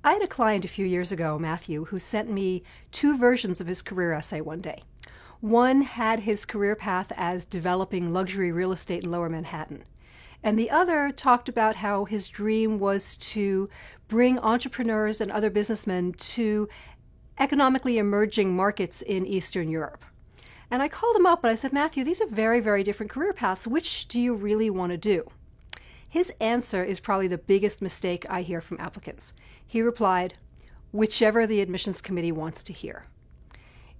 I had a client a few years ago, Matthew, who sent me two versions of his career essay one day. One had his career path as developing luxury real estate in Lower Manhattan. And the other talked about how his dream was to bring entrepreneurs and other businessmen to economically emerging markets in Eastern Europe. And I called him up and I said, Matthew, these are very, very different career paths. Which do you really want to do? His answer is probably the biggest mistake I hear from applicants. He replied, whichever the admissions committee wants to hear.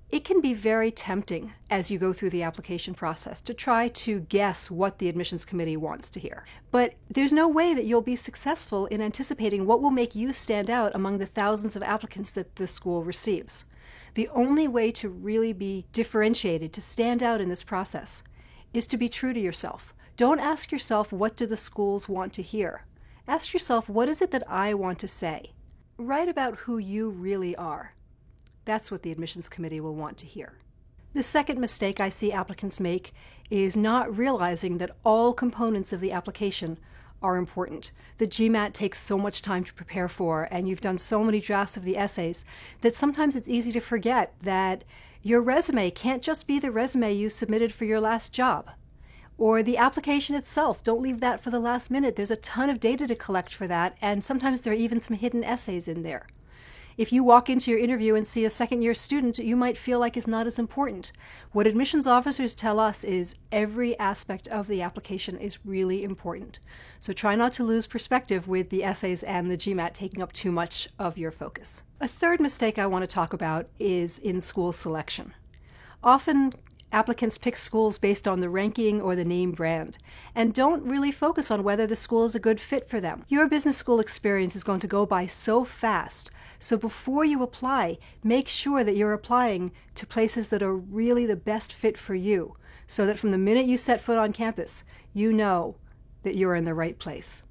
It can be very tempting as you go through the application process to try to guess what the admissions committee wants to hear. But there's no way that you'll be successful in anticipating what will make you stand out among the thousands of applicants that the school receives. The only way to really be differentiated, to stand out in this process, is to be true to yourself. Don't ask yourself, what do the schools want to hear? Ask yourself, what is it that I want to say? Write about who you really are. That's what the admissions committee will want to hear. The second mistake I see applicants make is not realizing that all components of the application are important. The GMAT takes so much time to prepare for, and you've done so many drafts of the essays that sometimes it's easy to forget that your resume can't just be the resume you submitted for your last job. Or the application itself, don't leave that for the last minute. There's a ton of data to collect for that, and sometimes there are even some hidden essays in there. If you walk into your interview and see a second-year student, you might feel like is not as important. What admissions officers tell us is every aspect of the application is really important. So try not to lose perspective with the essays and the GMAT taking up too much of your focus. A third mistake I want to talk about is in school selection. Often, applicants pick schools based on the ranking or the name brand and don't really focus on whether the school is a good fit for them. Your business school experience is going to go by so fast, so before you apply, make sure that you're applying to places that are really the best fit for you, so that from the minute you set foot on campus, you know that you're in the right place.